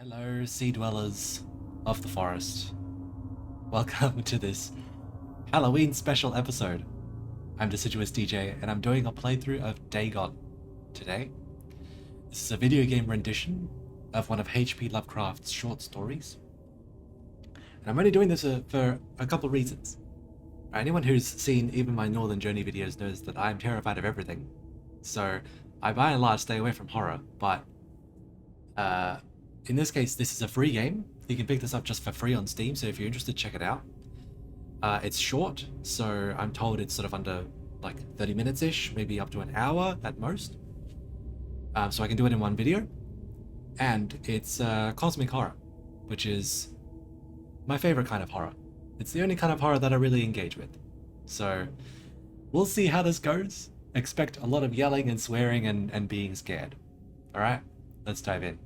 Hello, sea dwellers of the forest. Welcome to this Halloween special episode. I'm Deciduous DJ, and I'm doing a playthrough of DAGON today. This is a video game rendition of one of H.P. Lovecraft's short stories. And I'm only doing this for a couple of reasons. Anyone who's seen even my Northern Journey videos knows that I'm terrified of everything. So I by and large stay away from horror, but in this case, this is a free game. You can pick this up just for free on Steam, so if you're interested, check it out. It's short, so I'm told it's sort of under like 30 minutes-ish, maybe up to an hour at most. So I can do it in one video. And it's cosmic horror, which is my favorite kind of horror. It's the only kind of horror that I really engage with. So we'll see how this goes. Expect a lot of yelling and swearing and being scared. Alright, let's dive in.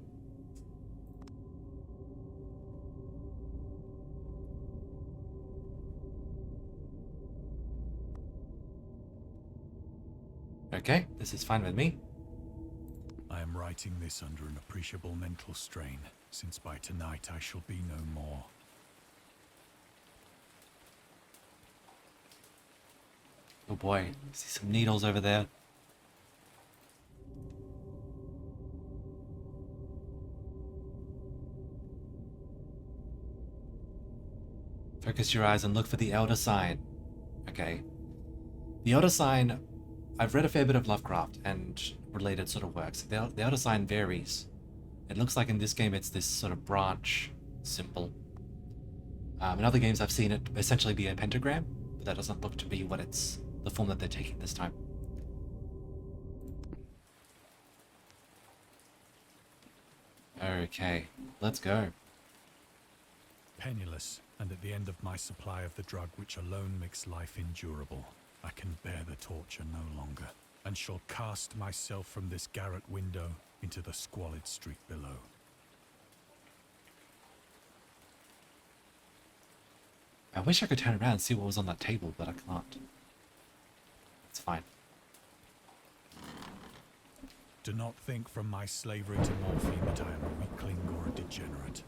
Okay, this is fine with me. I am writing this under an appreciable mental strain, since by tonight I shall be no more. Oh boy, see some needles over there. Focus your eyes and look for the Elder Sign. Okay. The Elder Sign, I've read a fair bit of Lovecraft and related sort of works. The Elder Sign varies. It looks like in this game it's this sort of branch symbol. In other games I've seen it essentially be a pentagram, but that doesn't look to be what it's the form that they're taking this time. Okay, let's go. Penniless, and at the end of my supply of the drug which alone makes life endurable, I can bear the torture no longer, and shall cast myself from this garret window into the squalid street below. I wish I could turn around and see what was on that table, but I can't. It's fine. Do not think from my slavery to morphine that I am a weakling or a degenerate.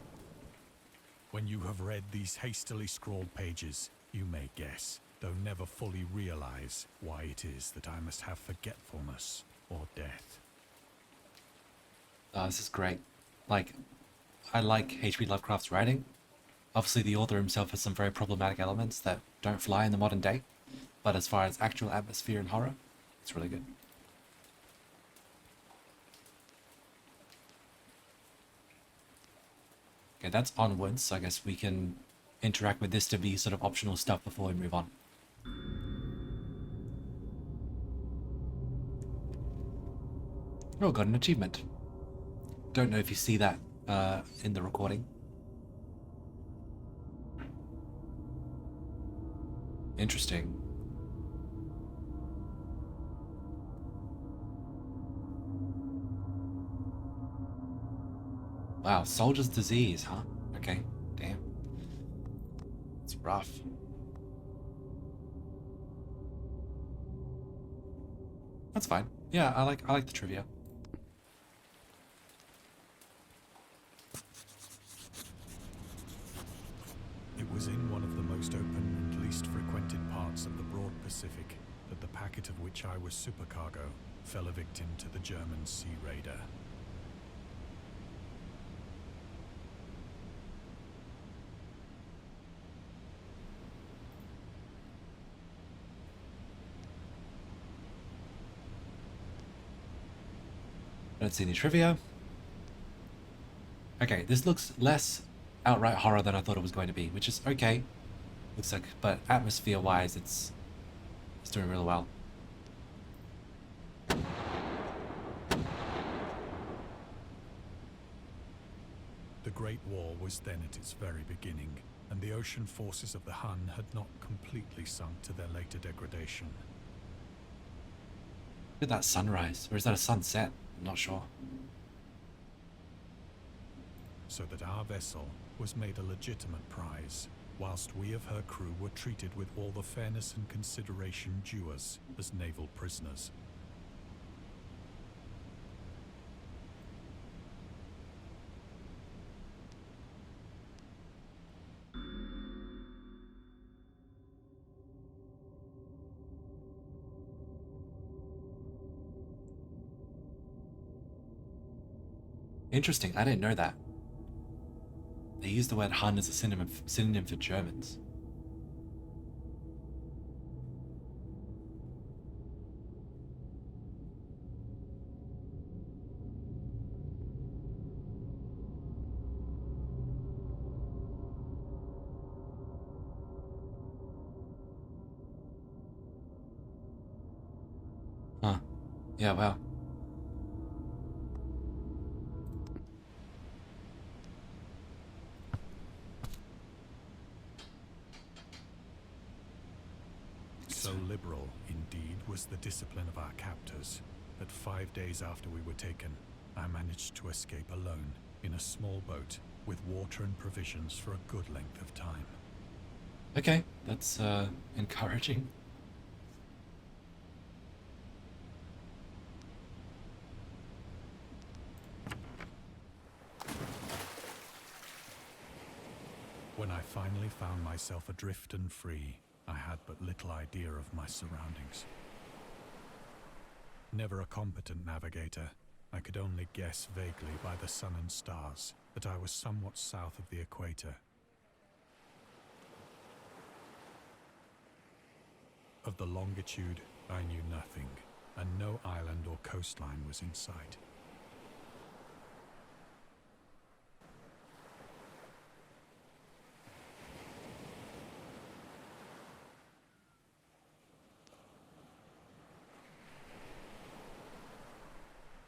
When you have read these hastily scrawled pages, you may guess, though never fully realize, why it is that I must have forgetfulness or death. This is great. Like, I like H.P. Lovecraft's writing. Obviously, the author himself has some very problematic elements that don't fly in the modern day, but as far as actual atmosphere and horror, it's really good. Okay, that's onwards, so I guess we can interact with this to be sort of optional stuff before we move on. Oh, got an achievement. Don't know if you see that in the recording. Interesting. Wow, soldier's disease, huh? Okay, damn. It's rough. That's fine. Yeah, I like the trivia. It was in one of the most open and least frequented parts of the broad Pacific that the packet of which I was supercargo fell a victim to the German sea raider. Don't see any trivia. Okay, this looks less outright horror than I thought it was going to be, which is okay. Looks like, but atmosphere-wise, it's doing really well. The Great War was then at its very beginning, and the ocean forces of the HUN had not completely sunk to their later degradation. Look at that sunrise, or is that a sunset? I'm not sure. So that our vessel was made a legitimate prize, whilst we of her crew were treated with all the fairness and consideration due us as naval prisoners. Interesting, I didn't know that. They use the word Hun as a synonym for Germans. Huh. Yeah, wow. So liberal, indeed, was the discipline of our captors, that 5 days after we were taken, I managed to escape alone, in a small boat, with water and provisions for a good length of time. Okay, that's encouraging. When I finally found myself adrift and free, I had but little idea of my surroundings. Never a competent navigator, I could only guess vaguely by the sun and stars that I was somewhat south of the equator. Of the longitude, I knew nothing, and no island or coastline was in sight.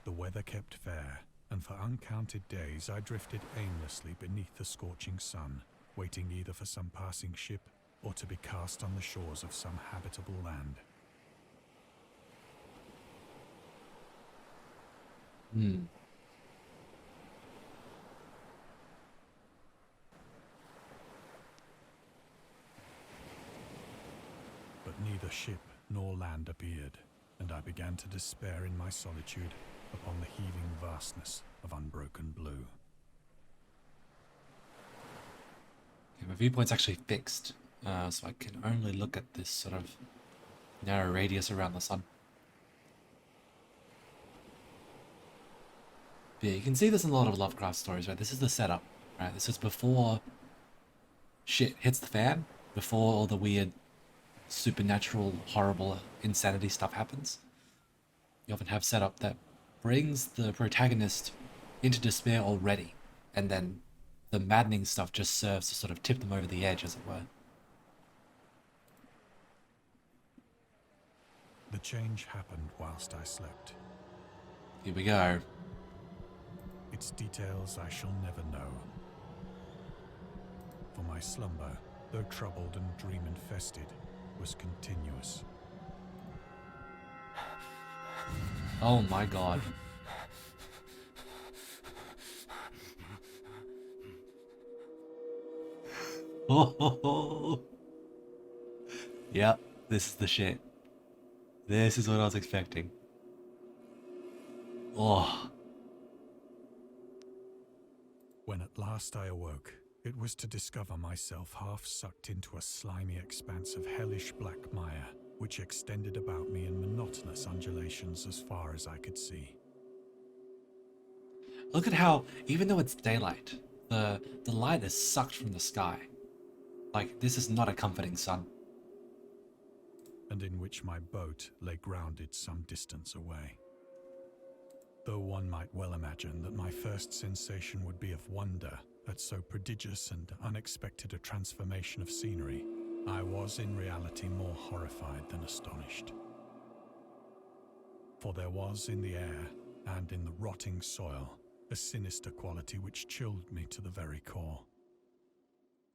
The weather kept fair, and for uncounted days I drifted aimlessly beneath the scorching sun, waiting either for some passing ship or to be cast on the shores of some habitable land. But neither ship nor land appeared, and I began to despair in my solitude upon the heaving vastness of unbroken blue. Okay, my viewpoint's actually fixed, so I can only look at this sort of narrow radius around the sun. But yeah, you can see this in a lot of Lovecraft stories, right? This is the setup, right? This is before shit hits the fan, before all the weird, supernatural, horrible, insanity stuff happens. You often have setup that brings the protagonist into despair already, and then the maddening stuff just serves to sort of tip them over the edge, as it were. The change happened whilst I slept. Here we go. Its details I shall never know. For my slumber, though troubled and dream-infested, was continuous. Oh my god. Oh, yep, this is the shit. This is what I was expecting. Oh. When at last I awoke, it was to discover myself half sucked into a slimy expanse of hellish black mire, which extended about me in monotonous undulations as far as I could see. Look at how, even though it's daylight, the light is sucked from the sky. Like, this is not a comforting sun. And in which my boat lay grounded some distance away. Though one might well imagine that my first sensation would be of wonder at so prodigious and unexpected a transformation of scenery, I was in reality more horrified than astonished. For there was in the air, and in the rotting soil, a sinister quality which chilled me to the very core.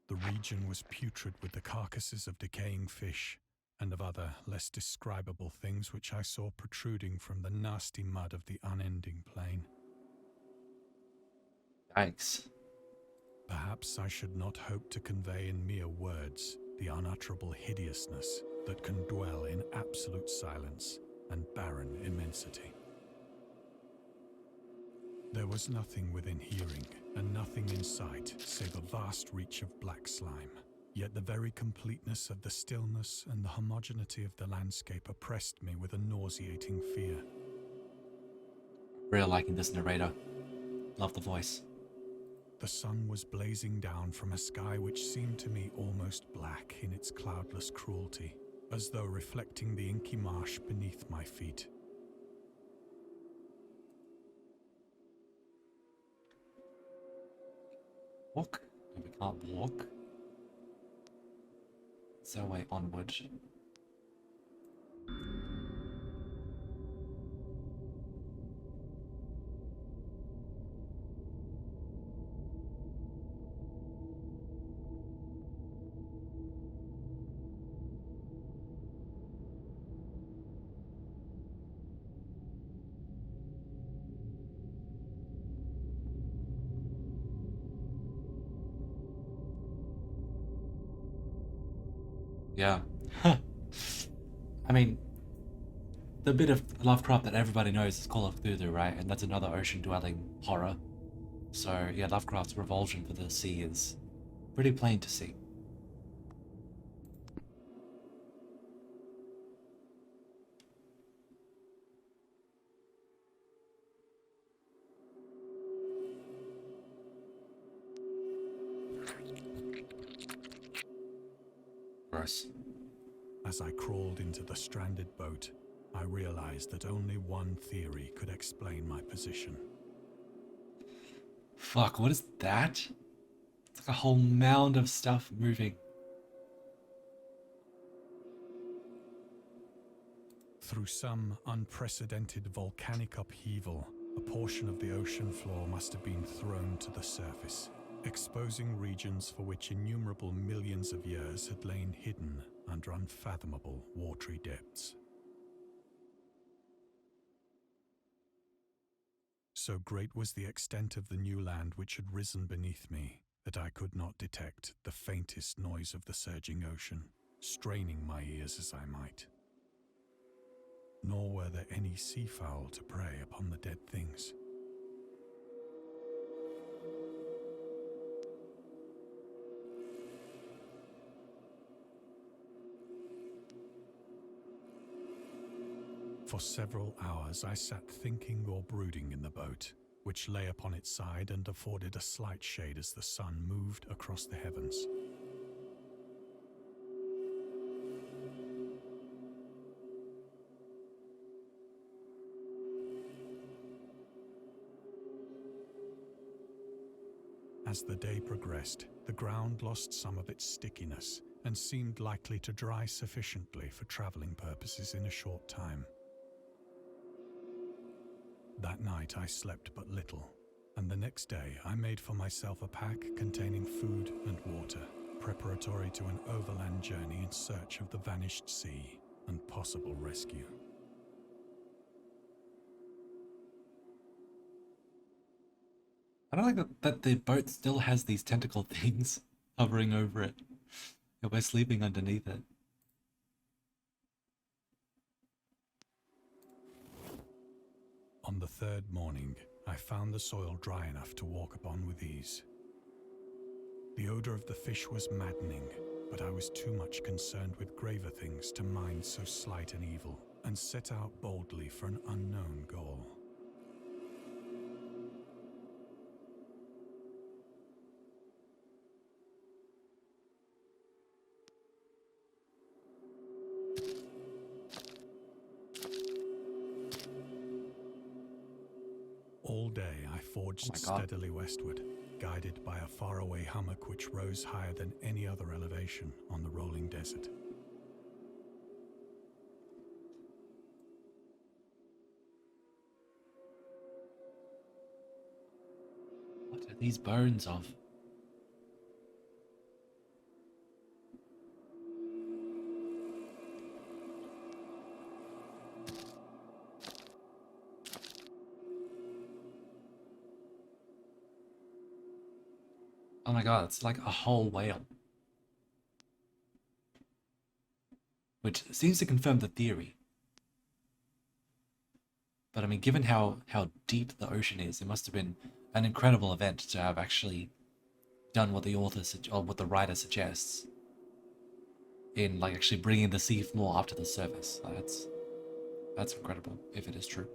The region was putrid with the carcasses of decaying fish, and of other, less describable things which I saw protruding from the nasty mud of the unending plain. Yikes. Perhaps I should not hope to convey in mere words the unutterable hideousness that can dwell in absolute silence and barren immensity. There was nothing within hearing, and nothing in sight, save a vast reach of black slime. Yet the very completeness of the stillness and the homogeneity of the landscape oppressed me with a nauseating fear. Really liking this narrator. Love the voice. The sun was blazing down from a sky which seemed to me almost black in its cloudless cruelty, as though reflecting the inky marsh beneath my feet. Walk? No, we can't walk. It's our way onward. Yeah. I mean, the bit of Lovecraft that everybody knows is Call of Cthulhu, right? And that's another ocean-dwelling horror. So, yeah, Lovecraft's revulsion for the sea is pretty plain to see. Gross. As I crawled into the stranded boat, I realized that only one theory could explain my position. Fuck, what is that? It's like a whole mound of stuff moving. Through some unprecedented volcanic upheaval, a portion of the ocean floor must have been thrown to the surface, exposing regions for which innumerable millions of years had lain hidden under unfathomable watery depths. So great was the extent of the new land which had risen beneath me that I could not detect the faintest noise of the surging ocean, straining my ears as I might. Nor were there any seafowl to prey upon the dead things. For several hours I sat thinking or brooding in the boat, which lay upon its side and afforded a slight shade as the sun moved across the heavens. As the day progressed, the ground lost some of its stickiness and seemed likely to dry sufficiently for traveling purposes in a short time. That night I slept but little, and the next day I made for myself a pack containing food and water, preparatory to an overland journey in search of the vanished sea and possible rescue. I don't like that the boat still has these tentacle things hovering over it. And we're sleeping underneath it. On the third morning, I found the soil dry enough to walk upon with ease. The odor of the fish was maddening, but I was too much concerned with graver things to mind so slight an evil, and set out boldly for an unknown goal. All day I forged steadily westward, guided by a faraway hummock which rose higher than any other elevation on the rolling desert. What are these bones of? Oh my god, it's like a whole whale. Which seems to confirm the theory. But I mean, given how deep the ocean is, it must have been an incredible event to have actually done what the author or what the writer suggests in like actually bringing the sea floor up to the surface. That's incredible if it is true.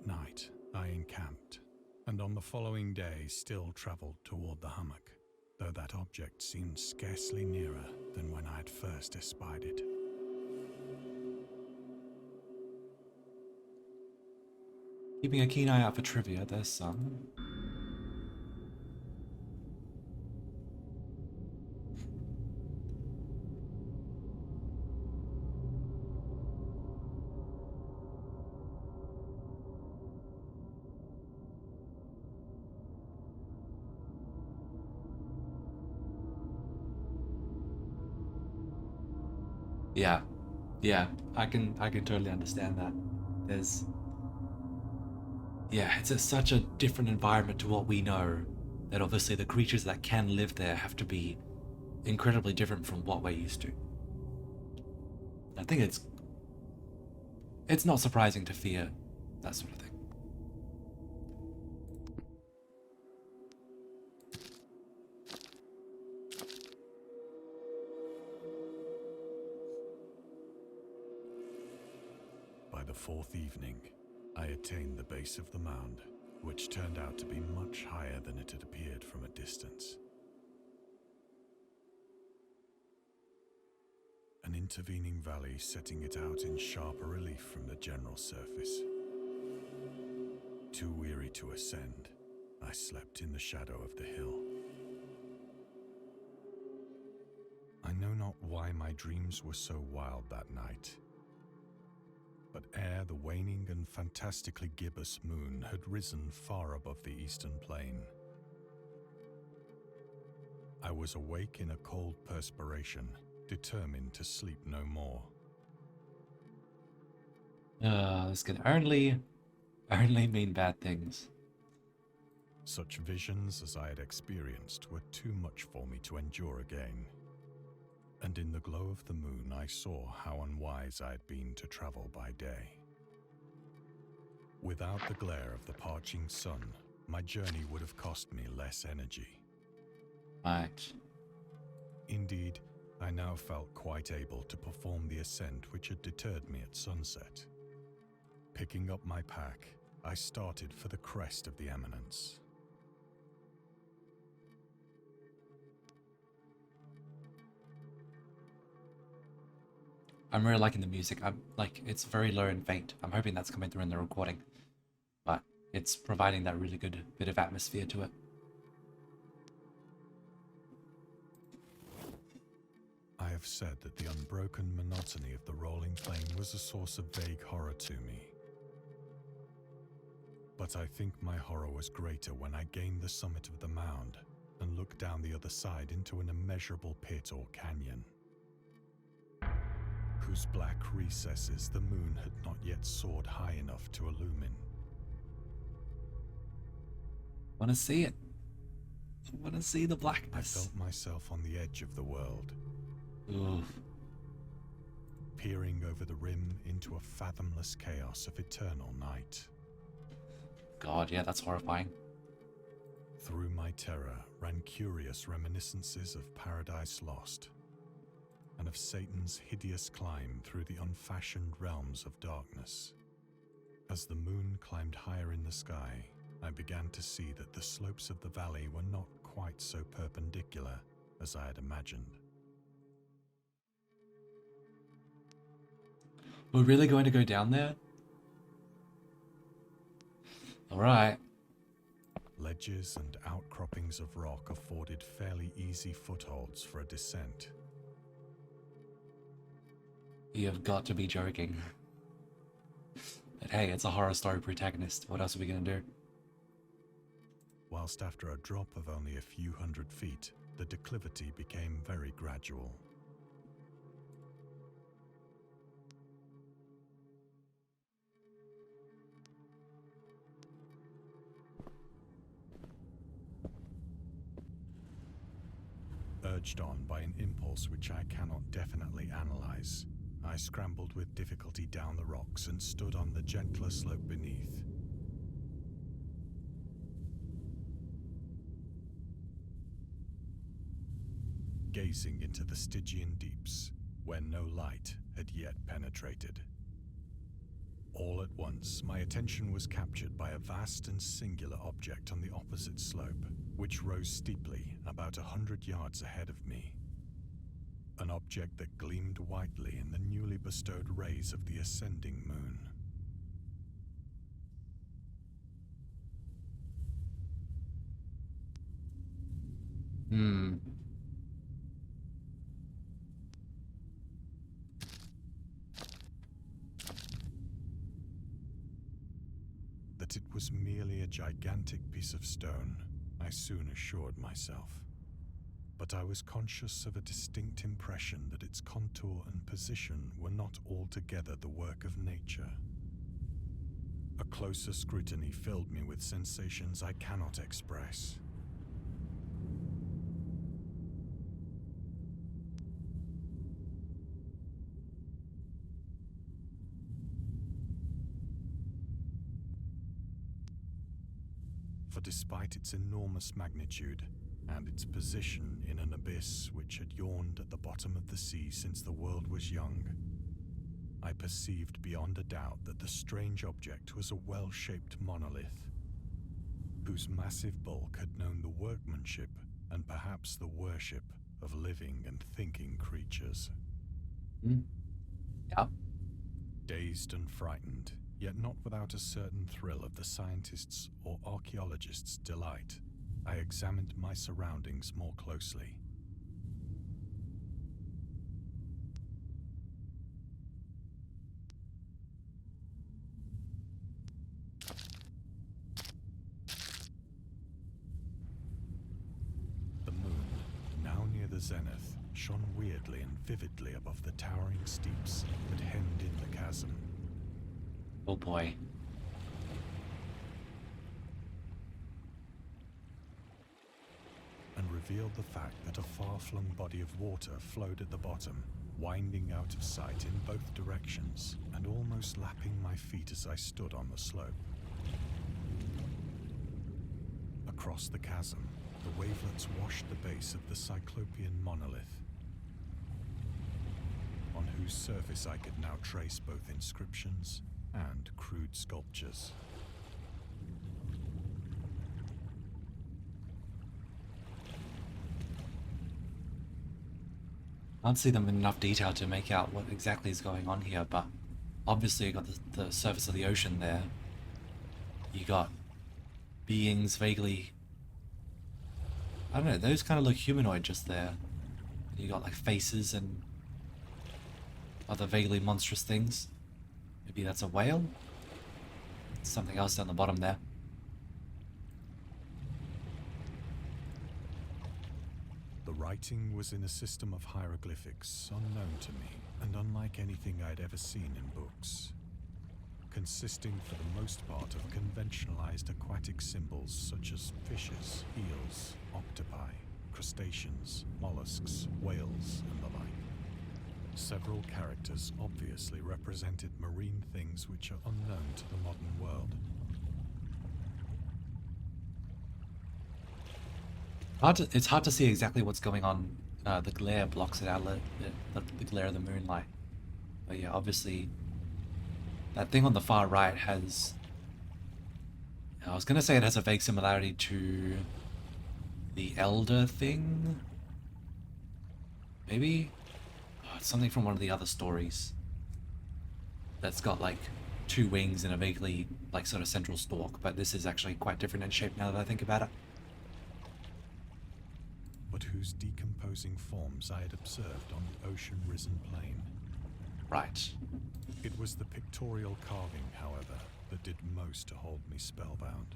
That night, I encamped, and on the following day still travelled toward the hummock, though that object seemed scarcely nearer than when I had first espied it. Keeping a keen eye out for trivia, there's some. Yeah, I can totally understand that. There's Yeah, such a different environment to what we know, that obviously the creatures that can live there have to be incredibly different from what we're used to. I think it's not surprising to fear that sort of thing. By the fourth evening, I attained the base of the mound, which turned out to be much higher than it had appeared from a distance. An intervening valley setting it out in sharper relief from the general surface. Too weary to ascend, I slept in the shadow of the hill. I know not why my dreams were so wild that night, but ere the waning and fantastically gibbous moon had risen far above the eastern plain, I was awake in a cold perspiration, determined to sleep no more. This can only mean bad things. Such visions as I had experienced were too much for me to endure again. And in the glow of the moon I saw how unwise I had been to travel by day. Without the glare of the parching sun, my journey would have cost me less energy. Right. Indeed, I now felt quite able to perform the ascent which had deterred me at sunset. Picking up my pack, I started for the crest of the eminence. I'm really liking the music. It's very low and faint. I'm hoping that's coming through in the recording, but it's providing that really good bit of atmosphere to it. I have said that the unbroken monotony of the rolling plain was a source of vague horror to me. But I think my horror was greater when I gained the summit of the mound and looked down the other side into an immeasurable pit or canyon, whose black recesses the moon had not yet soared high enough to illumine. Want to see it? Want to see the I blackness? felt myself on the edge of the world, Oof. peering over the rim into a fathomless chaos of eternal night. God, yeah, that's horrifying. Through my terror ran curious reminiscences of Paradise Lost, and of Satan's hideous climb through the unfashioned realms of darkness. As the moon climbed higher in the sky, I began to see that the slopes of the valley were not quite so perpendicular as I had imagined. We're really going to go down there? Alright. Ledges and outcroppings of rock afforded fairly easy footholds for a descent. You have got to be joking. But hey, it's a horror story protagonist. What else are we gonna do? Whilst after a drop of only a few hundred feet, the declivity became very gradual. Urged on by an impulse which I cannot definitely analyze, I scrambled with difficulty down the rocks and stood on the gentler slope beneath. Gazing into the Stygian deeps, where no light had yet penetrated. All at once, my attention was captured by a vast and singular object on the opposite slope, which rose steeply about 100 yards ahead of me. An object that gleamed whitely in the newly bestowed rays of the ascending moon. That it was merely a gigantic piece of stone, I soon assured myself. But I was conscious of a distinct impression that its contour and position were not altogether the work of nature. A closer scrutiny filled me with sensations I cannot express. For despite its enormous magnitude, and its position in an abyss which had yawned at the bottom of the sea since the world was young, I perceived beyond a doubt that the strange object was a well-shaped monolith, whose massive bulk had known the workmanship and perhaps the worship of living and thinking creatures. Yeah. Dazed and frightened, yet not without a certain thrill of the scientist's or archaeologist's delight, I examined my surroundings more closely. The moon, now near the zenith, shone weirdly and vividly above the towering steeps that hemmed in the chasm. Oh boy. And revealed the fact that a far-flung body of water flowed at the bottom, winding out of sight in both directions, and almost lapping my feet as I stood on the slope. Across the chasm, the wavelets washed the base of the Cyclopean monolith, on whose surface I could now trace both inscriptions and crude sculptures. I can't see them in enough detail to make out what exactly is going on here, but obviously you got the surface of the ocean there. You got beings vaguely, I don't know, those kind of look humanoid just there. You got like faces and other vaguely monstrous things. Maybe that's a whale? Something else down the bottom there. The writing was in a system of hieroglyphics unknown to me and unlike anything I'd ever seen in books, consisting for the most part of conventionalized aquatic symbols such as fishes, eels, octopi, crustaceans, mollusks, whales, and the like. Several characters obviously represented marine things which are unknown to the modern world. It's hard to see exactly what's going on. The glare blocks it out, the glare of the moonlight. But yeah, obviously, that thing on the far right has... I was going to say it has a vague similarity to the Elder thing? Maybe? Oh, it's something from one of the other stories. That's got like two wings and a vaguely like sort of central stalk, but this is actually quite different in shape now that I think about it. But whose decomposing forms I had observed on the ocean-risen plain. Right. It was the pictorial carving, however, that did most to hold me spellbound.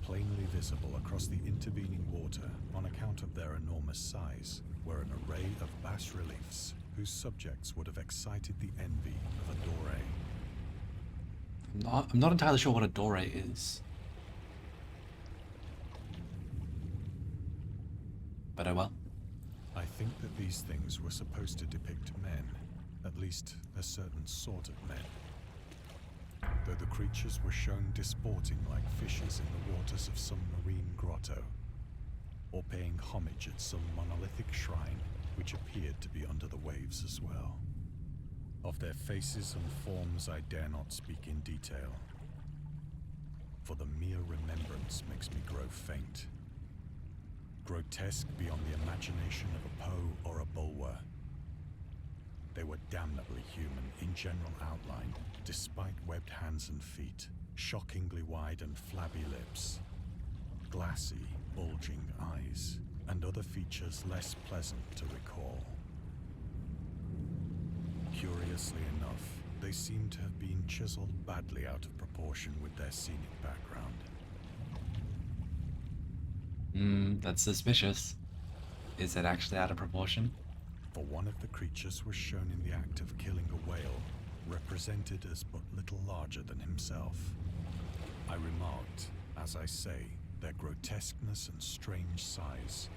Plainly visible across the intervening water, on account of their enormous size, were an array of bas-reliefs whose subjects would have excited the envy of a Doré. I'm not entirely sure what a dore is. But oh well. I think that these things were supposed to depict men, at least a certain sort of men. Though the creatures were shown disporting like fishes in the waters of some marine grotto, or paying homage at some monolithic shrine which appeared to be under the waves as well. Of their faces and forms I dare not speak in detail, for the mere remembrance makes me grow faint. Grotesque beyond the imagination of a Poe or a Bulwer. They were damnably human in general outline, despite webbed hands and feet, shockingly wide and flabby lips, glassy, bulging eyes, and other features less pleasant to recall. Curiously enough, they seem to have been chiseled badly out of proportion with their scenic background. That's suspicious. Is it actually out of proportion? For one of the creatures was shown in the act of killing a whale, represented as but little larger than himself. I remarked, as I say, their grotesqueness and strange size,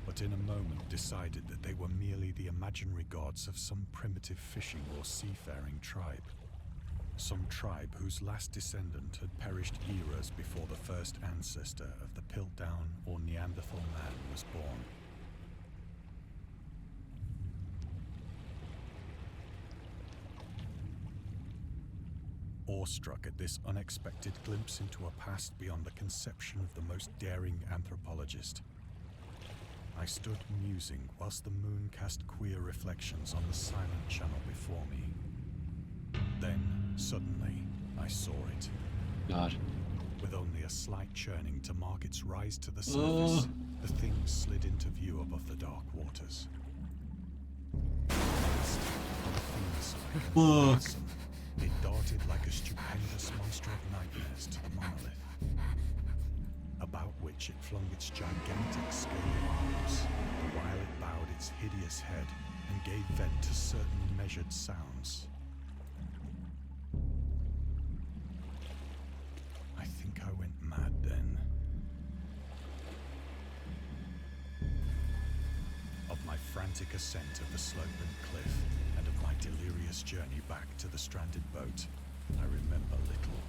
but in a moment decided that they were merely the imaginary gods of some primitive fishing or seafaring tribe. Some tribe whose last descendant had perished eras before the first ancestor of the Piltdown or Neanderthal man was born. Awestruck at this unexpected glimpse into a past beyond the conception of the most daring anthropologist, I stood musing whilst the moon cast queer reflections on the silent channel before me. Then, suddenly, I saw it. God. With only a slight churning to mark its rise to the surface, the thing slid into view above the dark waters. Fuck. It darted like a stupendous monster of nightmares to the monolith, about which it flung its gigantic scaly arms, while it bowed its hideous head and gave vent to certain measured sounds. I think I went mad then. Of my frantic ascent of the sloping cliff, and of my delirious journey back to the stranded boat, I remember little.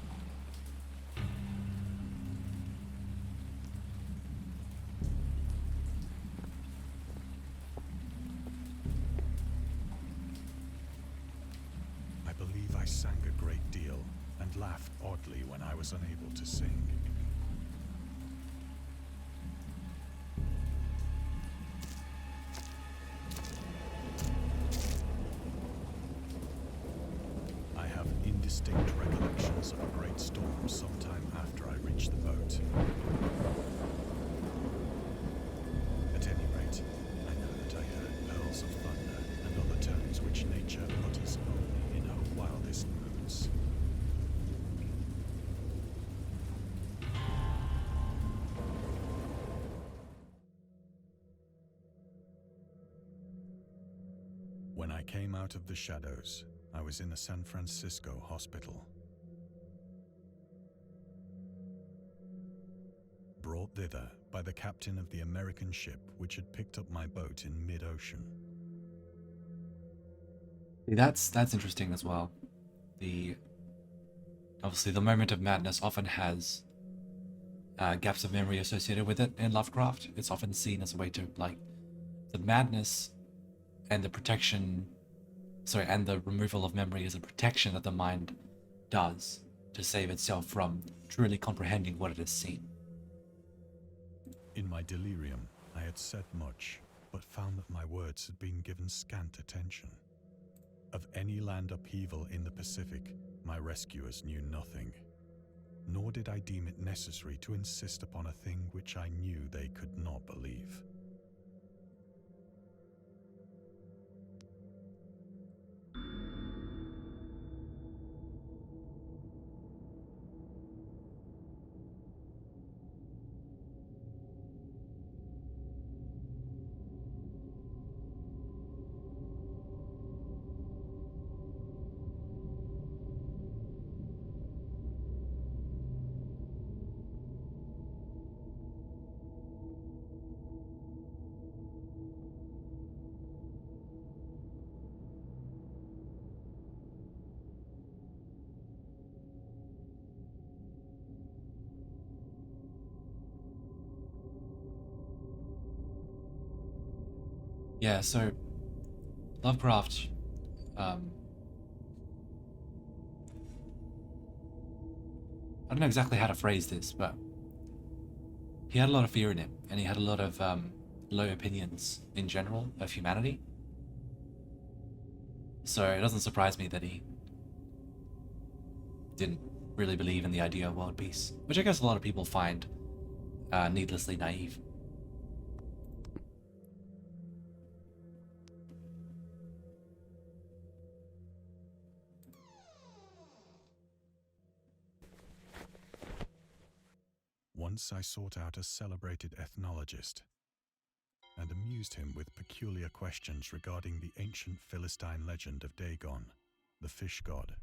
I believe I sang a great deal, and laughed oddly when I was unable to sing. I have indistinct recollections of a great storm sometime after I reached the boat. At any rate, I know that I heard pearls of thunder and other tones which nature utters only in her wildest moods. When I came out of the shadows, I was in a San Francisco hospital. Brought thither by the captain of the American ship which had picked up my boat in mid-ocean. That's interesting as well. Obviously the moment of madness often has gaps of memory associated with it in Lovecraft. It's often seen as a way to, like, the madness and the protection, and the removal of memory is a protection that the mind does to save itself from truly comprehending what it has seen. In my delirium, I had said much, but found that my words had been given scant attention. Of any land upheaval in the Pacific, my rescuers knew nothing, nor did I deem it necessary to insist upon a thing which I knew they could not believe. Yeah, so Lovecraft, um, I don't know exactly how to phrase this, but he had a lot of fear in him, and he had a lot of low opinions in general of humanity. So it doesn't surprise me that he didn't really believe in the idea of world peace, which I guess a lot of people find needlessly naive. Once I sought out a celebrated ethnologist and amused him with peculiar questions regarding the ancient Philistine legend of Dagon, the fish god.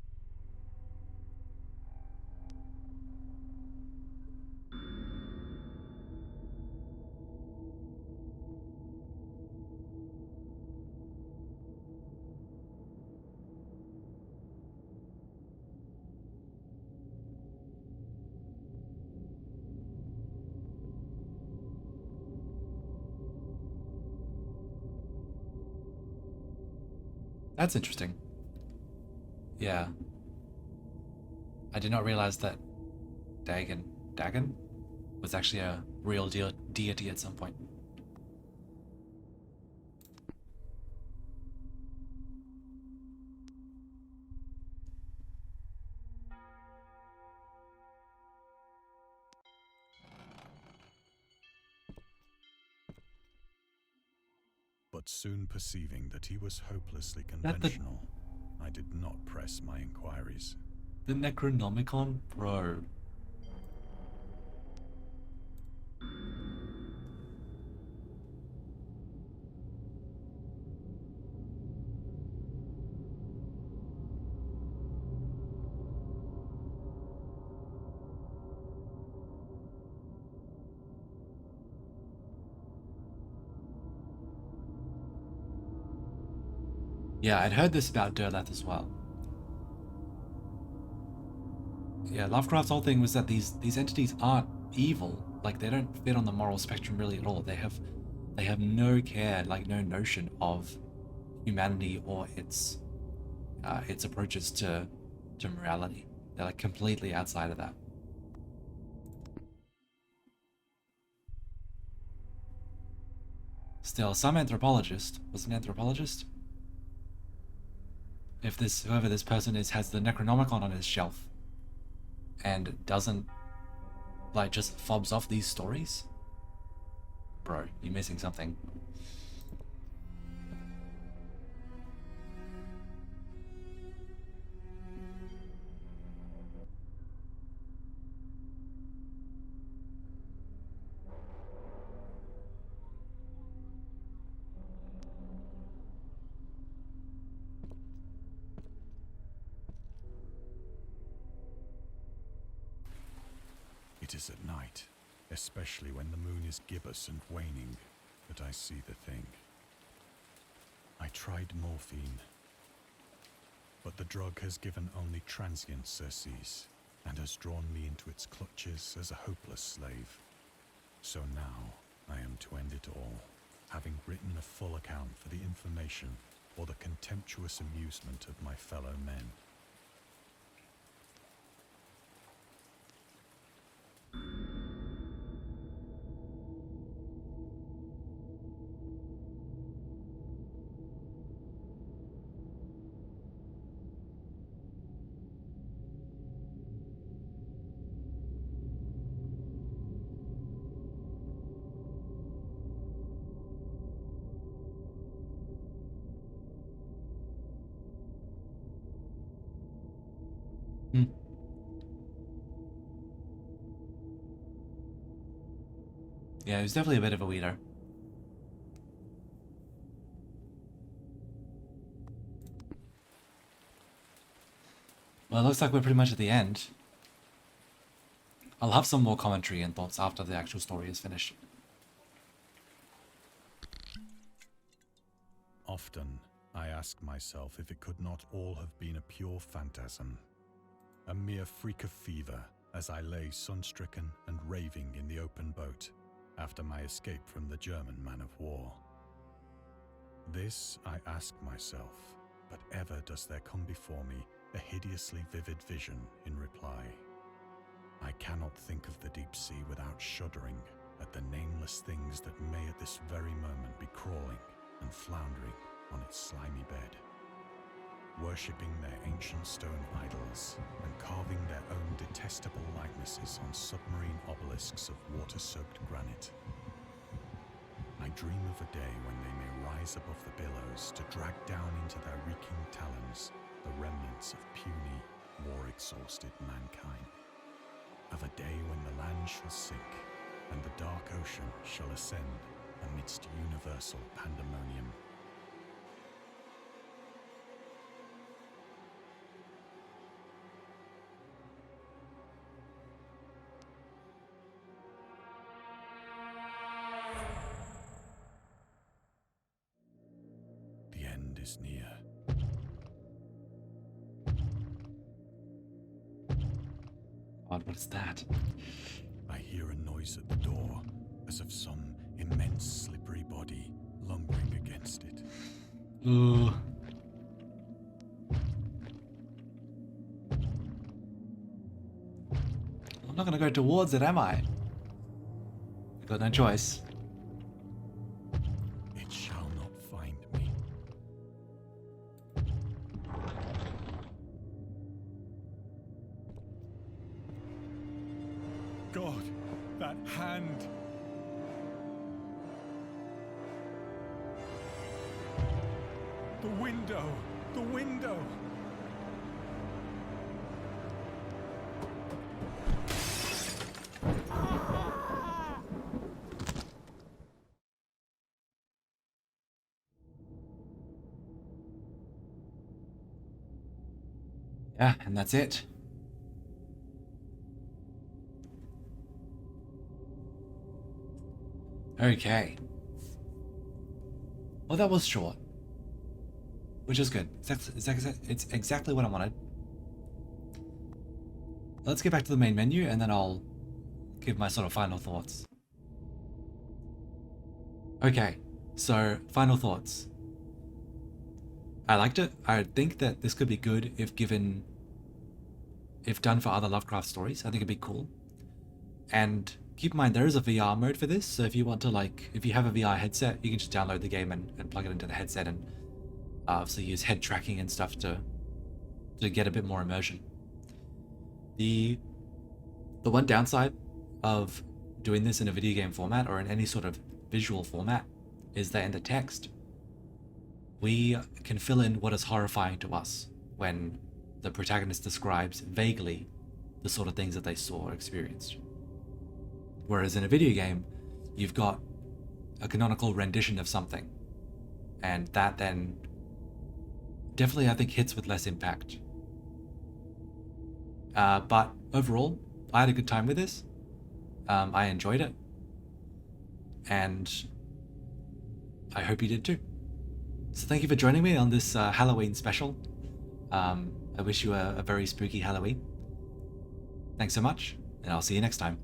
That's interesting. Yeah. I did not realize that Dagon was actually a real deity at some point. But soon perceiving that he was hopelessly That conventional, I did not press my inquiries. the Necronomicon, bro. Yeah, I'd heard this about DERLETH as well. Yeah, Lovecraft's whole thing was that these entities aren't evil. Like, they don't fit on the moral spectrum really at all. They have no care, like no notion of humanity or its approaches to morality. They're like completely outside of that. Still, some anthropologist was an anthropologist. If whoever this person is has the Necronomicon on his shelf and doesn't like just fobs off these stories, bro, you're missing something. It is at night, especially when the moon is gibbous and waning, that I see the thing. I tried morphine, but the drug has given only transient surcease and has drawn me into its clutches as a hopeless slave. So now I am to end it all, having written a full account for the information or the contemptuous amusement of my fellow men. Hmm. Yeah, he was definitely a bit of a weirdo. Well, it looks like we're pretty much at the end. I'll have some more commentary and thoughts after the actual story is finished. Often, I ask myself if it could not all have been a pure phantasm, a mere freak of fever as I lay sun-stricken and raving in the open boat after my escape from the German man of war. This I ask myself, but ever does there come before me a hideously vivid vision in reply. I cannot think of the deep sea without shuddering at the nameless things that may at this very moment be crawling and floundering on its slimy bed, worshipping their ancient stone idols and carving their own detestable likenesses on submarine obelisks of water-soaked granite. I dream of a day when they may rise above the billows to drag down into their reeking talons the remnants of puny, war-exhausted mankind. Of a day when the land shall sink and the dark ocean shall ascend amidst universal pandemonium. The end is near. God, what is that? I hear a noise at the door, as of some immense slippery body lumbering against it. Ooh. I'm not gonna go towards it, am I? I've got no choice. It shall not find me. God, that hand! The window! The window! Yeah, and that's it. Okay. Well, that was short, which is good. It's exactly what I wanted. Let's get back to the main menu, and then I'll give my sort of final thoughts. Okay, so final thoughts. I liked it. I think that this could be good if done for other Lovecraft stories. I think it'd be cool. And keep in mind, there is a VR mode for this, so if you want to, if you have a VR headset, you can just download the game and plug it into the headset and obviously use head tracking and stuff to get a bit more immersion. The one downside of doing this in a video game format or in any sort of visual format is that in the text, we can fill in what is horrifying to us when the protagonist describes vaguely the sort of things that they saw or experienced. Whereas in a video game, you've got a canonical rendition of something, and that then definitely, I think, hits with less impact. But overall, I had a good time with this. I enjoyed it, and I hope you did too. So thank you for joining me on this Halloween special. I wish you a very spooky Halloween. Thanks so much, and I'll see you next time.